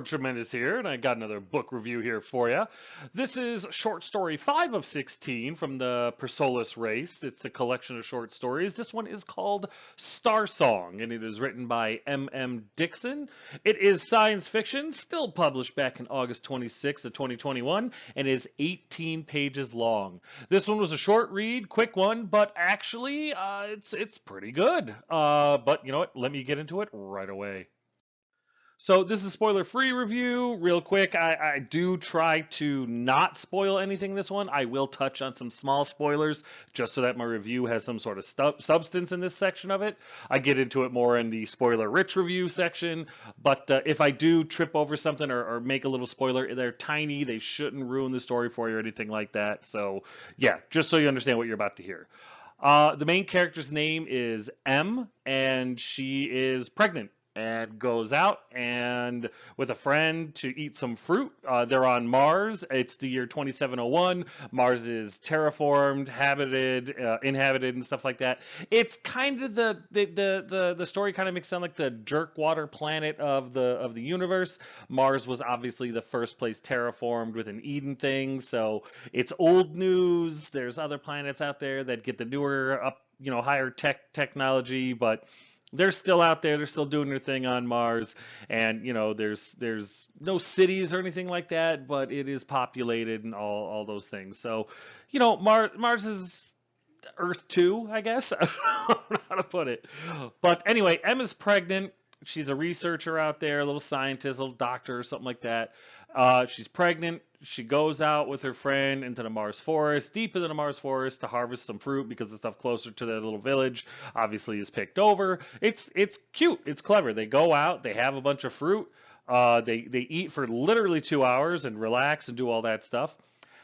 Tremendous here, and I got another book review here for you. This is short story 5 of 16 from the Persolus Race. It's a collection of short stories. This one is called Starsong, and it is written by M. Dixon. It is science fiction, still published back in August 26 of 2021, and is 18 pages long. This one was a short read, quick one, but actually, it's pretty good. But you know what? Let me get into it right away. So this is a spoiler-free review. Real quick, I do try to not spoil anything in this one. I will touch on some small spoilers just so that my review has some sort of substance in this section of it. I get into it more in the spoiler-rich review section, but if I do trip over something or make a little spoiler, they're tiny. They shouldn't ruin the story for you or anything like that. So yeah, just so you understand what you're about to hear. The main character's name is M, and she is pregnant and goes out and with a friend to eat some fruit. They're on Mars. It's the year 2701. Mars is terraformed, inhabited, and stuff like that. It's kind of the story kind of makes it sound like the jerkwater planet of the universe. Mars was obviously the first place terraformed with an Eden thing, so it's old news. There's other planets out there that get the newer higher technology, but they're still out there. They're still doing their thing on Mars, and there's no cities or anything like that, but it is populated and all those things. So, Mars is Earth 2, I guess. I don't know how to put it. But anyway, Emma's pregnant. She's a researcher out there, a little scientist, a little doctor, or something like that. She's pregnant. She goes out with her friend into the Mars forest, deep into the Mars forest, to harvest some fruit because the stuff closer to their little village obviously is picked over. It's cute. It's clever. They go out. They have a bunch of fruit. They eat for literally 2 hours and relax and do all that stuff.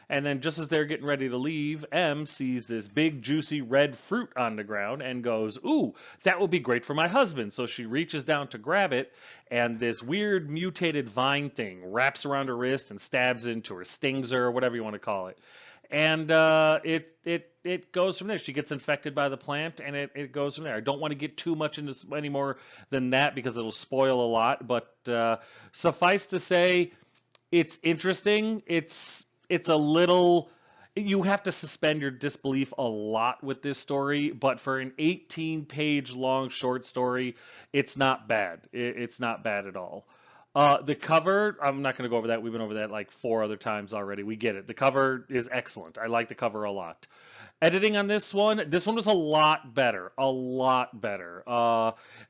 And then just as they're getting ready to leave, M sees this big, juicy red fruit on the ground and goes, "Ooh, that would be great for my husband." So she reaches down to grab it, and this weird mutated vine thing wraps around her wrist and stabs into her, stings her, or whatever you want to call it. And it goes from there. She gets infected by the plant, and it goes from there. I don't want to get too much into any more than that because it'll spoil a lot. But suffice to say, it's interesting. It's a little, you have to suspend your disbelief a lot with this story, but for an 18-page long short story, it's not bad. It's not bad at all. The cover, I'm not going to go over that. We've been over that like 4 other times already. We get it. The cover is excellent. I like the cover a lot. Editing on this one was a lot better. A lot better.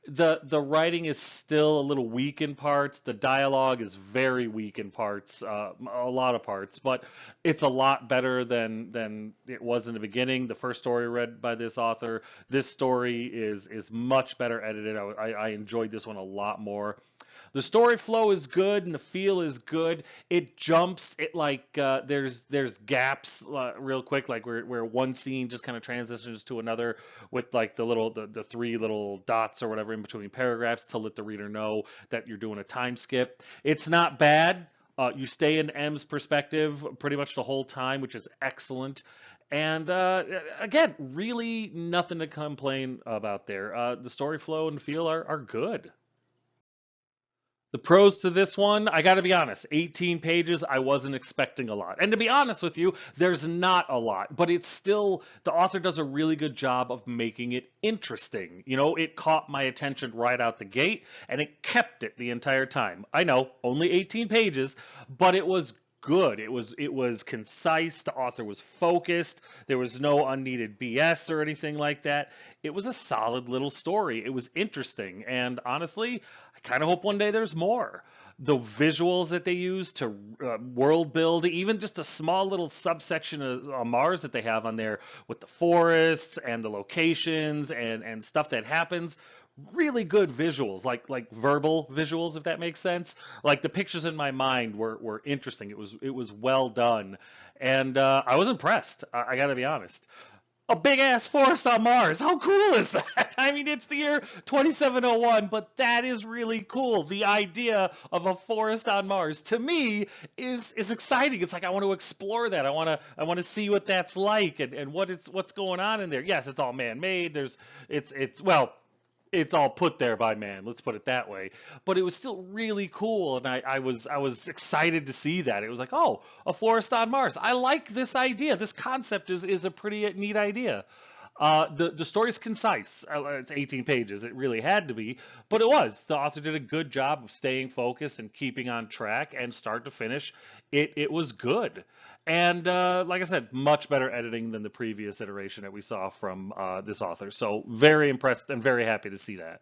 The writing is still a little weak in parts. The dialogue is very weak in parts, a lot of parts, but it's a lot better than it was in the beginning. The first story read by this author, this story is much better edited. I enjoyed this one a lot more. The story flow is good and the feel is good. It jumps. There's gaps real quick, like where one scene just kind of transitions to another with like the 3 little dots or whatever in between paragraphs to let the reader know that you're doing a time skip. It's not bad. You stay in M's perspective pretty much the whole time, which is excellent. And again, really nothing to complain about there. The story flow and feel are good. The pros to this one, I got to be honest, 18 pages, I wasn't expecting a lot. And to be honest with you, there's not a lot, but it's still, the author does a really good job of making it interesting. It caught my attention right out the gate, and it kept it the entire time. I know, only 18 pages, but it was good. It was concise. The author was focused. There was no unneeded BS or anything like that. It was a solid little story. It was interesting, and honestly, I kind of hope one day there's more. The visuals that they use to world build, even just a small little subsection of Mars that they have on there with the forests and the locations and stuff that happens. Really good visuals, like verbal visuals, if that makes sense. Like the pictures in my mind were interesting. It was well done, and I was impressed. I got to be honest. A big ass forest on Mars. How cool is that? I mean, it's the year 2701, but that is really cool. The idea of a forest on Mars to me is exciting. It's like I want to explore that. I want to see what that's like and what's going on in there. Yes, it's all man-made. Well, it's all put there by man, let's put it that way. But it was still really cool, and I was excited to see that. It was like, oh, a florist on Mars. I like this idea. This concept is a pretty neat idea. The story's concise. It's 18 pages. It really had to be, but it was. The author did a good job of staying focused and keeping on track, and start to finish, it was good. And like I said, much better editing than the previous iteration that we saw from this author. So very impressed and very happy to see that.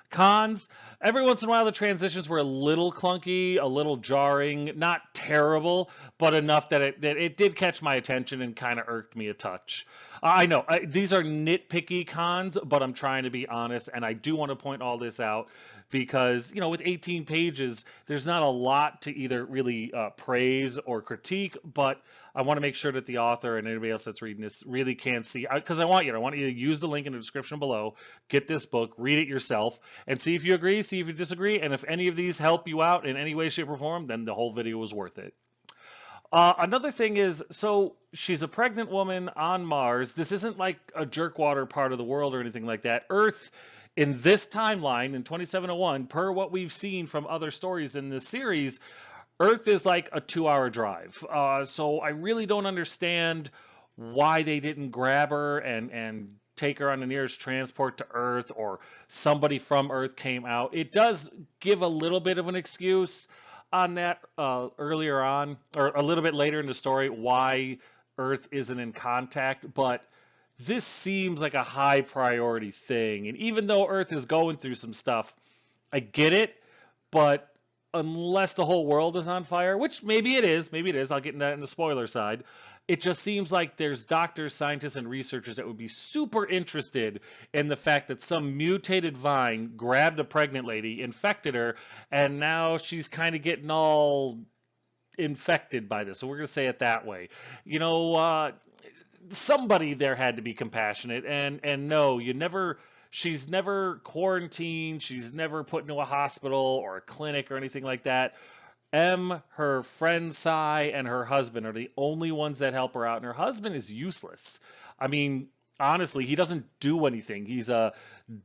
Cons, every once in a while the transitions were a little clunky, a little jarring, not terrible, but enough that it did catch my attention and kind of irked me a touch. I know these are nitpicky cons, but I'm trying to be honest, and I do want to point all this out because, with 18 pages, there's not a lot to either really praise or critique, but I want to make sure that the author and anybody else that's reading this really can see, because I want you to use the link in the description below, get this book, read it yourself, and see if you agree, see if you disagree, and if any of these help you out in any way, shape, or form, then the whole video was worth it. Another thing is, so she's a pregnant woman on Mars. This isn't like a jerkwater part of the world or anything like that. Earth, in this timeline, in 2701, per what we've seen from other stories in this series, Earth is like a 2-hour drive. So I really don't understand why they didn't grab her and take her on the nearest transport to Earth, or somebody from Earth came out. It does give a little bit of an excuse on that earlier on, or a little bit later in the story, why Earth isn't in contact, but this seems like a high priority thing. And even though Earth is going through some stuff, I get it, but unless the whole world is on fire, which maybe it is, I'll get into that in the spoiler side. It just seems like there's doctors, scientists, and researchers that would be super interested in the fact that some mutated vine grabbed a pregnant lady, infected her, and now she's kind of getting all infected by this. So we're going to say it that way. Somebody there had to be compassionate, and no, she's never quarantined, she's never put into a hospital or a clinic or anything like that. Her friend Sai, and her husband are the only ones that help her out, and her husband is useless. I mean, honestly, he doesn't do anything. He's a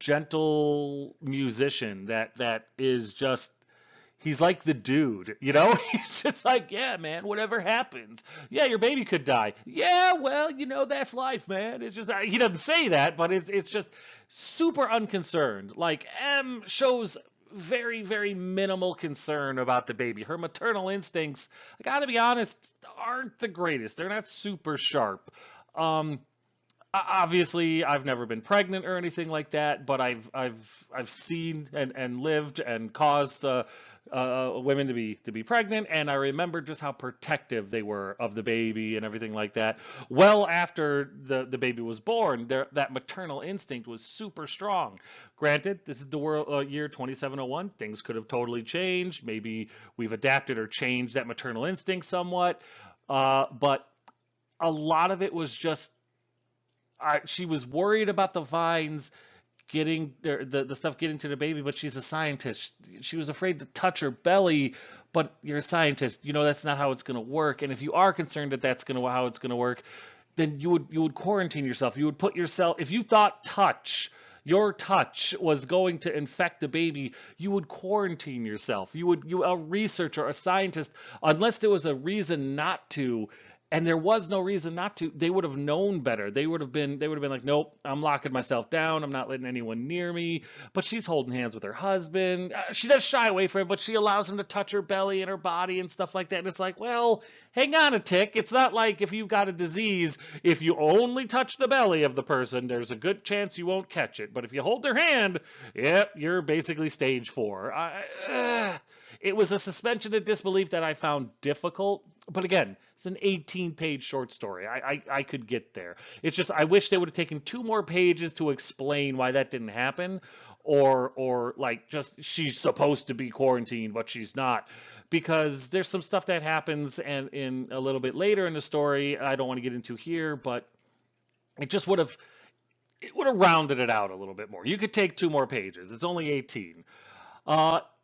gentle musician that is just, he's like the dude, He's just like, yeah, man, whatever happens. Yeah, your baby could die. Yeah, well, that's life, man. It's just, he doesn't say that, but it's just super unconcerned. Like, shows very, very minimal concern about the baby. Her maternal instincts, I gotta be honest, aren't the greatest. They're not super sharp. Obviously, I've never been pregnant or anything like that, but I've seen and lived and caused women to be pregnant, and I remember just how protective they were of the baby and everything like that. Well, after the baby was born, that maternal instinct was super strong. Granted, this is the year 2701. Things could have totally changed. Maybe we've adapted or changed that maternal instinct somewhat, but a lot of it was just, she was worried about the vines getting the stuff getting to the baby, but she's a scientist. She was afraid to touch her belly, but you're a scientist. That's not how it's going to work. And if you are concerned that that's how it's going to work, then you would quarantine yourself. You would put yourself, if you thought your touch was going to infect the baby, you would quarantine yourself. A researcher, a scientist, unless there was a reason not to. And there was no reason not to. They would have known better. They would have been like, nope, I'm locking myself down. I'm not letting anyone near me. But she's holding hands with her husband. She does shy away from him, but she allows him to touch her belly and her body and stuff like that. And it's like, well, hang on a tick. It's not like if you've got a disease, if you only touch the belly of the person, there's a good chance you won't catch it. But if you hold their hand, yep, you're basically stage 4. It was a suspension of disbelief that I found difficult. But again, it's an 18-page short story. I could get there. It's just, I wish they would have taken 2 more pages to explain why that didn't happen, or like, just, she's supposed to be quarantined, but she's not. Because there's some stuff that happens and in a little bit later in the story I don't want to get into here, but it would have rounded it out a little bit more. You could take 2 more pages. It's only 18.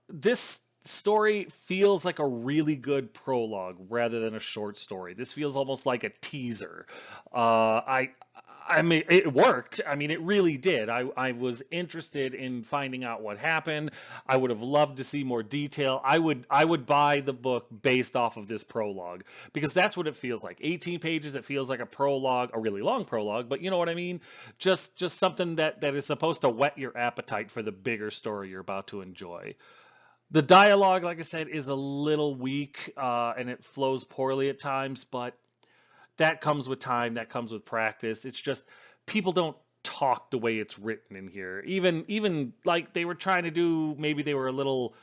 This story feels like a really good prologue rather than a short story. This feels almost like a teaser. I mean, it worked. I mean, it really did. I was interested in finding out what happened. I would have loved to see more detail. I would buy the book based off of this prologue because that's what it feels like. 18 pages, it feels like a prologue, a really long prologue, but you know what I mean? Just something that is supposed to whet your appetite for the bigger story you're about to enjoy. The dialogue, like I said, is a little weak, and it flows poorly at times, but that comes with time, that comes with practice. It's just people don't talk the way it's written in here. Even like they were trying to do, maybe they were a little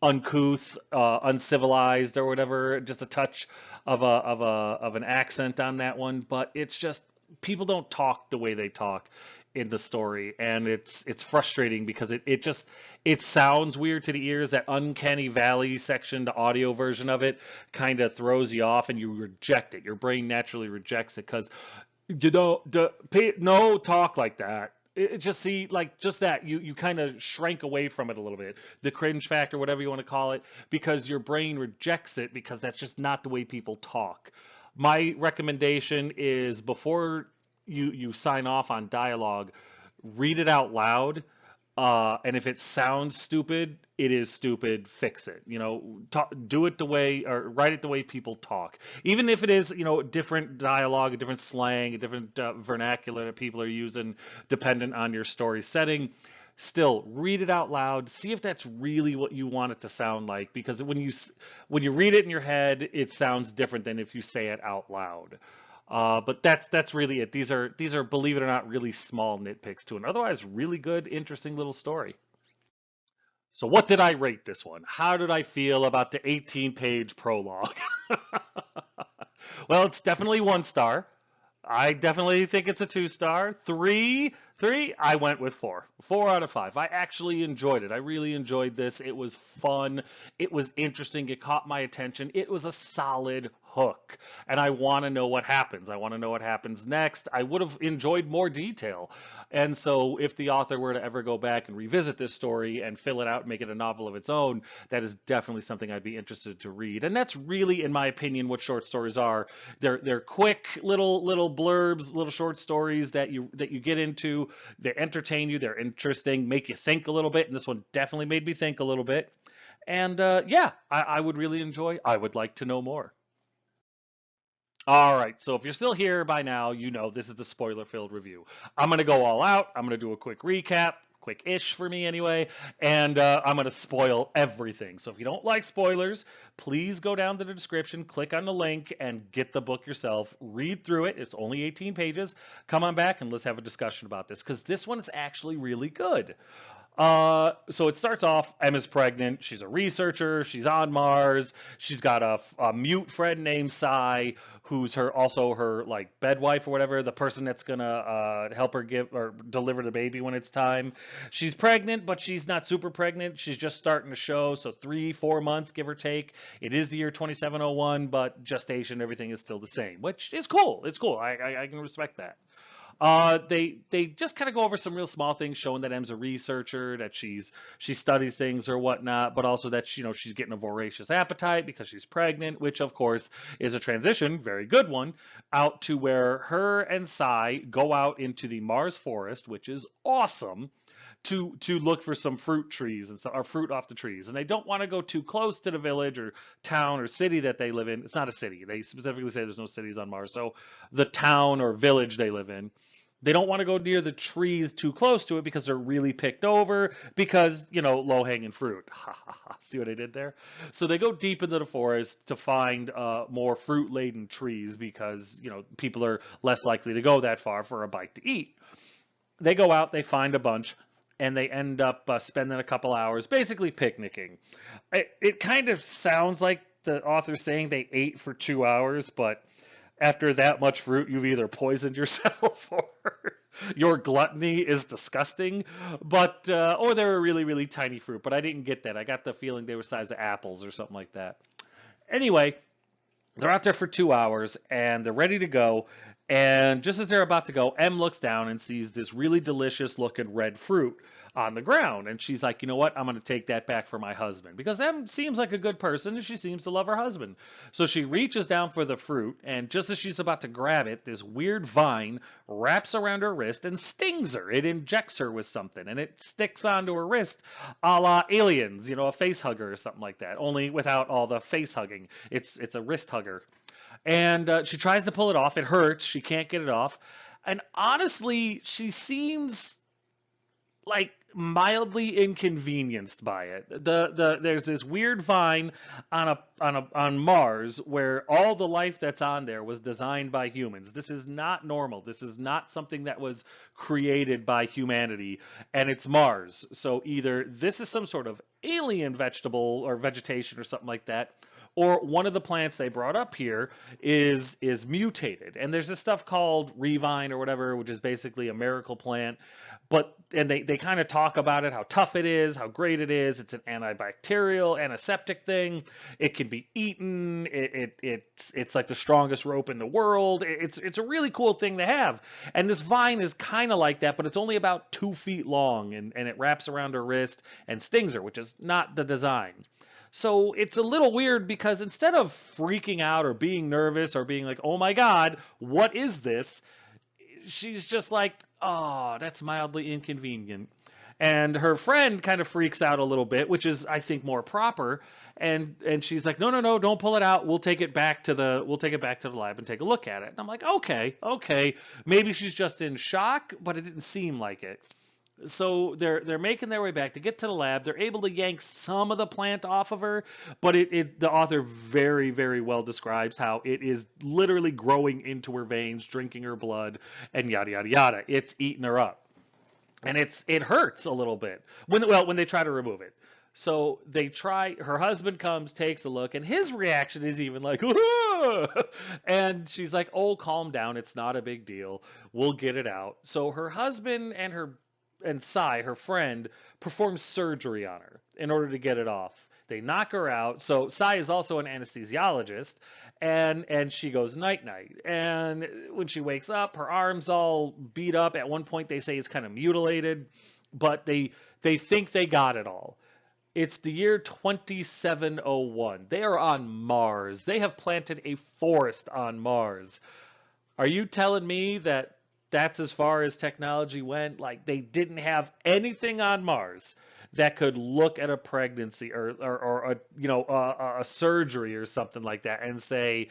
uncouth, uncivilized or whatever, just a touch of an accent on that one, but it's just people don't talk the way they talk in the story, and it's frustrating because it sounds weird to the ears. That uncanny valley section, the audio version of it, kind of throws you off, and you reject it. Your brain naturally rejects it because no talk like that. It just see like just that you kind of shrank away from it a little bit, the cringe factor, whatever you want to call it, because your brain rejects it because that's just not the way people talk. My recommendation is before you sign off on dialogue, read it out loud. And if it sounds stupid, it is stupid. Fix it. Do it the way, or write it the way people talk. Even if it is, different dialogue, a different slang, a different vernacular that people are using, dependent on your story setting. Still, read it out loud. See if that's really what you want it to sound like. Because when you read it in your head, it sounds different than if you say it out loud. But that's really it. These are, believe it or not, really small nitpicks to an otherwise really good, interesting little story. So what did I rate this one? How did I feel about the 18-page prologue? Well, it's definitely 1 star. I definitely think it's a 2 star. Three, I went with 4. 4 out of 5. I actually enjoyed it. I really enjoyed this. It was fun. It was interesting. It caught my attention. It was a solid hook. And I want to know what happens. I want to know what happens next. I would have enjoyed more detail. And so if the author were to ever go back and revisit this story and fill it out and make it a novel of its own, that is definitely something I'd be interested to read. And that's really, in my opinion, what short stories are. They're quick little blurbs, little short stories that you get into. They entertain you. They're interesting, make you think a little bit. And this one definitely made me think a little bit. And yeah, I would really enjoy. I would like to know more. All right, so if you're still here by now, you know this is the spoiler-filled review. I'm going to go all out. I'm going to do a quick recap, quick-ish for me anyway, and I'm going to spoil everything. So if you don't like spoilers, please go down to the description, click on the link, and get the book yourself. Read through it. It's only 18 pages. Come on back and let's have a discussion about this, because this one is actually really good. So it starts off, Emma's pregnant. She's a researcher. She's on Mars. She's got a mute friend named Sai, who's also her like bedwife or whatever, the person that's gonna help her give or deliver the baby when it's time. She's pregnant, but she's not super pregnant. She's just starting to show, so 3-4 months, give or take. It is the year 2701, but gestation, everything is still the same, which is cool. It's cool. I can respect that. They just kind of go over some real small things, showing that Em's a researcher, that she studies things or whatnot, but also that she's getting a voracious appetite because she's pregnant, which of course is a transition, very good one, out to where her and Sai go out into the Mars forest, which is awesome. To look for some fruit trees and or fruit off the trees, and they don't want to go too close to the village or town or city that they live in. It's not a city. They specifically say there's no cities on Mars, so the town or village they live in. They don't want to go near the trees too close to it because they're really picked over because, low-hanging fruit. See what I did there? So they go deep into the forest to find more fruit-laden trees because, people are less likely to go that far for a bite to eat. They go out, they find a bunch, and they end up spending a couple hours basically picnicking. It kind of sounds like the author's saying they ate for 2 hours, but after that much fruit, you've either poisoned yourself or your gluttony is disgusting. But or they were really, really tiny fruit, but I didn't get that. I got the feeling they were the size of apples or something like that. Anyway, they're out there for 2 hours and they're ready to go. And just as they're about to go, Em looks down and sees this really delicious looking red fruit on the ground. And she's like, you know what? I'm going to take that back for my husband, because Em seems like a good person and she seems to love her husband. So she reaches down for the fruit, and just as she's about to grab it, this weird vine wraps around her wrist and stings her. It injects her with something, and it sticks onto her wrist a la Aliens, a face hugger or something like that, only without all the face hugging. It's a wrist hugger. And she tries to pull it off. It hurts. She can't get it off. And honestly, she seems like mildly inconvenienced by it. There's this weird vine on Mars where all the life that's on there was designed by humans. This is not normal. This is not something that was created by humanity, and it's Mars. So either this is some sort of alien vegetable or vegetation or something like that, or one of the plants they brought up here is mutated. And there's this stuff called Revine or whatever, which is basically a miracle plant. And they kind of talk about it, how tough it is, how great it is. It's an antibacterial, antiseptic thing. It can be eaten. It's like the strongest rope in the world. It's a really cool thing to have. And this vine is kind of like that, but it's only about 2 feet long, and it wraps around her wrist and stings her, which is not the design. So it's a little weird, because instead of freaking out or being nervous or being like, oh my God, what is this? She's just like, oh, that's mildly inconvenient. And her friend kind of freaks out a little bit, which is, I think, more proper. And she's like, no, don't pull it out. We'll take it back to the lab and take a look at it. And I'm like, okay. Maybe she's just in shock, but it didn't seem like it. So they're making their way back to get to the lab. They're able to yank some of the plant off of her, but the author very, very well describes how it is literally growing into her veins, drinking her blood, and yada yada yada. It's eating her up, and it hurts a little bit when they try to remove it. So they try. Her husband comes, takes a look, and his reaction is even like, "Whoa!" And she's like, "Oh, calm down. It's not a big deal. We'll get it out." So her husband and Sai, her friend, performs surgery on her in order to get it off. They knock her out. So Sai is also an anesthesiologist, and she goes night-night. And when she wakes up, her arm's all beat up. At one point, they say it's kind of mutilated, but they think they got it all. It's the year 2701. They are on Mars. They have planted a forest on Mars. Are you telling me that's as far as technology went? Like, they didn't have anything on Mars that could look at a pregnancy or a surgery or something like that and say,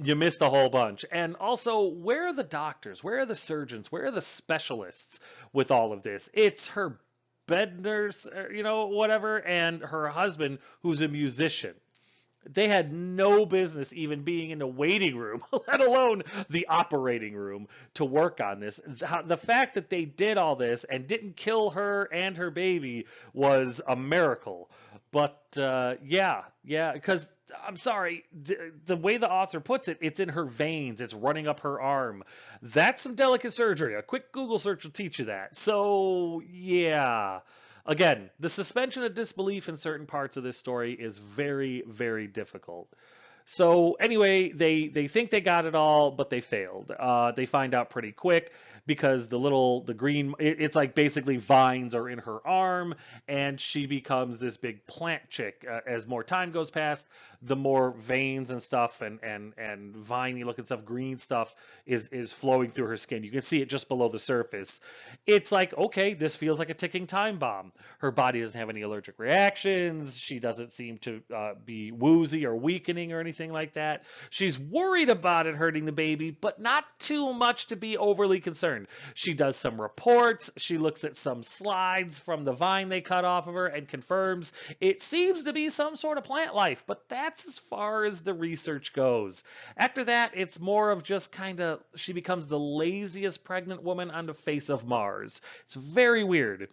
you missed a whole bunch. And also, where are the doctors? Where are the surgeons? Where are the specialists with all of this? It's her bed nurse, whatever, and her husband, who's a musician. They had no business even being in the waiting room, let alone the operating room, to work on this. The fact that they did all this and didn't kill her and her baby was a miracle. But yeah, because I'm sorry, the way the author puts it, it's in her veins, it's running up her arm. That's some delicate surgery. A quick Google search will teach you that. So yeah. Again, the suspension of disbelief in certain parts of this story is very, very difficult. So anyway, they think they got it all, but they failed. They find out pretty quick, because the green, it's like basically vines are in her arm, and she becomes this big plant chick. As more time goes past, the more veins and stuff and viney looking stuff, green stuff is flowing through her skin. You can see it just below the surface. It's like, okay, this feels like a ticking time bomb. Her body doesn't have any allergic reactions. She doesn't seem to be woozy or weakening or anything like that. She's worried about it hurting the baby, but not too much to be overly concerned. She does some reports. She looks at some slides from the vine they cut off of her and confirms it seems to be some sort of plant life, but that's as far as the research goes. After that, it's more of just she becomes the laziest pregnant woman on the face of Mars. It's very weird.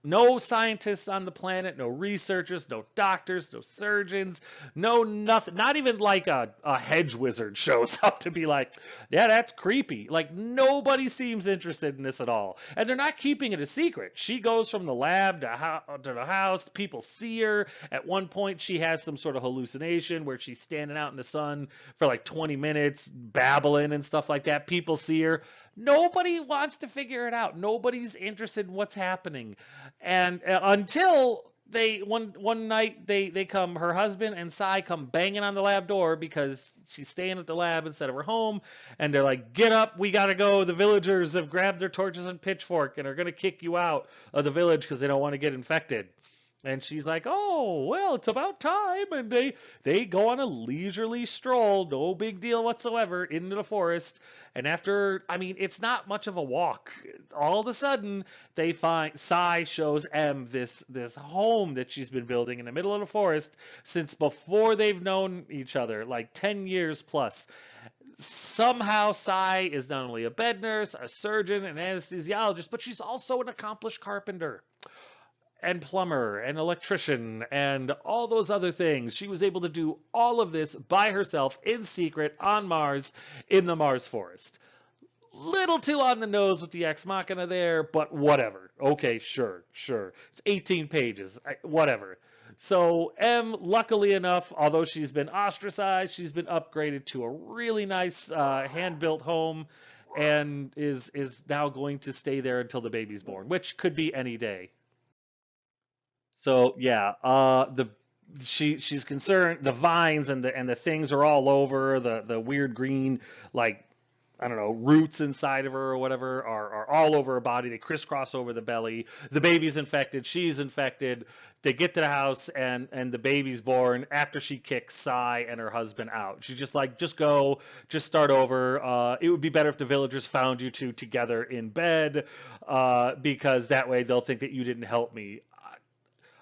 No scientists on the planet, no researchers, no doctors, no surgeons, no nothing. Not even like a hedge wizard shows up to be like, yeah, that's creepy. Like, nobody seems interested in this at all. And they're not keeping it a secret. She goes from the lab to the house. People see her. At one point, she has some sort of hallucination where she's standing out in the sun for like 20 minutes, babbling and stuff like that. People see her. Nobody wants to figure it out. Nobody's interested in what's happening. And until they one night they come, her husband and Sai come banging on the lab door because she's staying at the lab instead of her home, and they're like, "Get up, we gotta go. The villagers have grabbed their torches and pitchfork and are gonna kick you out of the village because they don't want to get infected." And she's like, "Oh, well, it's about time." And they go on a leisurely stroll, no big deal whatsoever, into the forest. And after, I mean, it's not much of a walk. All of a sudden, they find Sai shows M this home that she's been building in the middle of the forest since before they've known each other, like 10 years plus. Somehow Sai is not only a bed nurse, a surgeon, an anesthesiologist, but she's also an accomplished carpenter and plumber and electrician and all those other things. She was able to do all of this by herself in secret on Mars in the Mars forest. Little too on the nose with the ex machina there, but whatever. Okay, sure. It's 18 pages, whatever. So M, luckily enough, although she's been ostracized, she's been upgraded to a really nice hand-built home and is now going to stay there until the baby's born, which could be any day. So yeah, she's concerned the vines and the things are all over the weird green, like, I don't know, roots inside of her or whatever are all over her body. They crisscross over the belly. The baby's infected. She's infected. They get to the house and the baby's born after she kicks Sai and her husband out. She's just like, just go, just start over. It would be better if the villagers found you two together in bed, because that way they'll think that you didn't help me.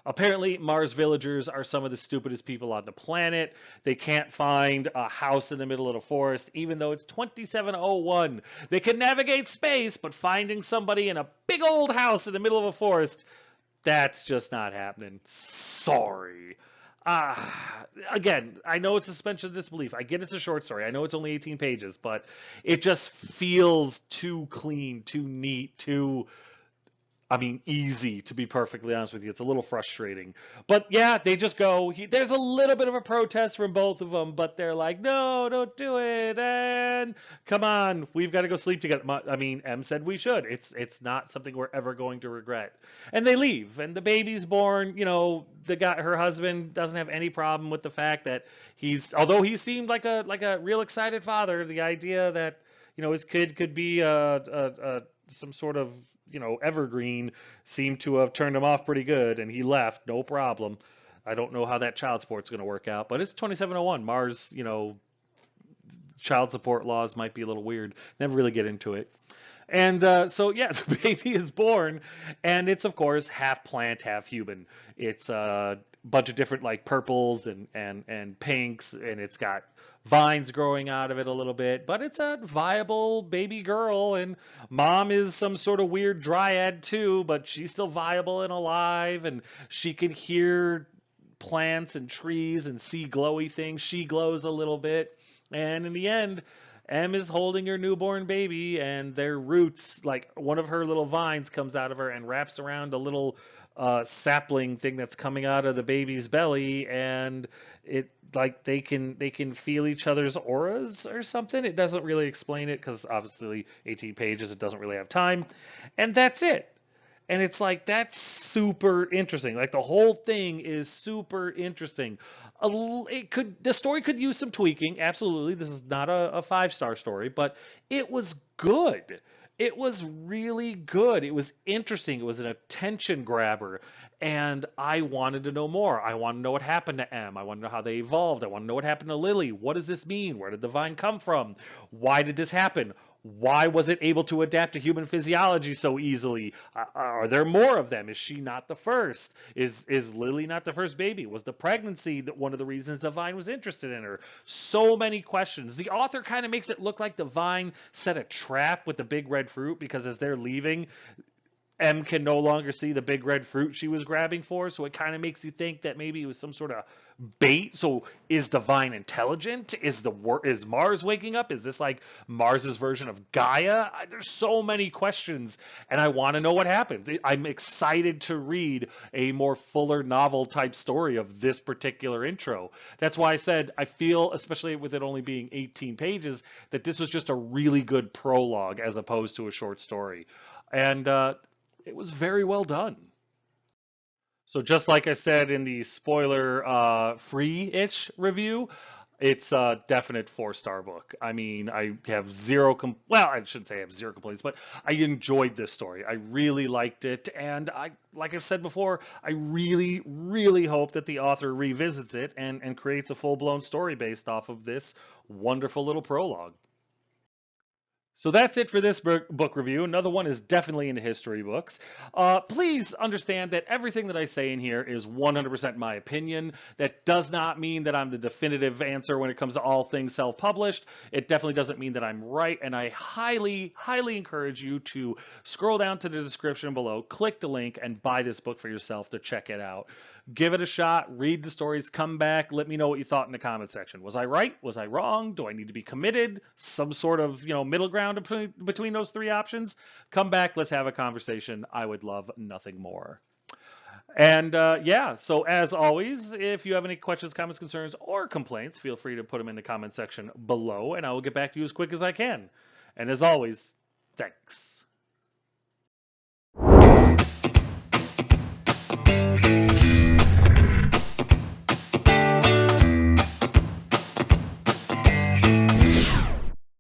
Apparently, Mars villagers are some of the stupidest people on the planet. They can't find a house in the middle of the forest, even though it's 2701. They can navigate space, but finding somebody in a big old house in the middle of a forest, that's just not happening. Sorry. Again, I know it's suspension of disbelief. I get it's a short story. I know it's only 18 pages, but it just feels too clean, too neat, too... I mean, easy, to be perfectly honest with you. It's a little frustrating. But yeah, they just go. There's a little bit of a protest from both of them, but they're like, no, don't do it. And come on, we've got to go sleep together. I mean, M said we should. It's not something we're ever going to regret. And they leave, and the baby's born. You know, her husband doesn't have any problem with the fact that although he seemed like a real excited father, the idea that, you know, his kid could be some sort of, you know, evergreen seemed to have turned him off pretty good, and he left, no problem. I don't know how that child support's going to work out, but it's 2701. Mars, you know, child support laws might be a little weird. Never really get into it. And so, yeah, the baby is born, and it's, of course, half plant, half human. It's a bunch of different, like, purples and pinks, and it's got vines growing out of it a little bit, but it's a viable baby girl, and mom is some sort of weird dryad too, but she's still viable and alive, and she can hear plants and trees and see glowy things. She glows a little bit, and in the end, M is holding her newborn baby, and their roots, like one of her little vines comes out of her and wraps around a little sapling thing that's coming out of the baby's belly, and it, like, they can feel each other's auras or something. It doesn't really explain it because obviously 18 pages, it doesn't really have time, and that's it. And it's like, that's super interesting. Like, the whole thing is super interesting. The story could use some tweaking, absolutely. This is not a 5-star story, but it was good. It was really good. It was interesting. It was an attention grabber, and I wanted to know more. I want to know what happened to M. I want to know how they evolved. I want to know what happened to Lily. What does this mean? Where did the vine come from? Why did this happen? Why was it able to adapt to human physiology so easily? Are there more of them? Is she not the first? Is Lily not the first baby? Was the pregnancy one of the reasons the vine was interested in her? So many questions. The author kind of makes it look like the vine set a trap with the big red fruit, because as they're leaving, M can no longer see the big red fruit she was grabbing for, so it kind of makes you think that maybe it was some sort of bait. So is the vine intelligent? Is Mars waking up? Is this like Mars's version of Gaia? There's so many questions, and I want to know what happens. I'm excited to read a more fuller novel type story of this particular intro. That's why I said I feel, especially with it only being 18 pages, that this was just a really good prologue as opposed to a short story. And it was very well done. So just like I said in the spoiler free-ish review, it's a definite 4-star book. I mean, I have well, I shouldn't say I have zero complaints, but I enjoyed this story. I really liked it, and like I've said before, I really, really hope that the author revisits it and creates a full-blown story based off of this wonderful little prologue. So that's it for this book review. Another one is definitely into history books. Please understand that everything that I say in here is 100% my opinion. That does not mean that I'm the definitive answer when it comes to all things self-published. It definitely doesn't mean that I'm right, and I highly, highly encourage you to scroll down to the description below, click the link, and buy this book for yourself to check it out. Give it a shot, read the stories, come back, let me know what you thought in the comment section. Was I right? Was I wrong? Do I need to be committed? Some sort of, middle ground between those three options? Come back, let's have a conversation. I would love nothing more. And yeah, so as always, if you have any questions, comments, concerns, or complaints, feel free to put them in the comment section below, and I will get back to you as quick as I can. And as always, thanks.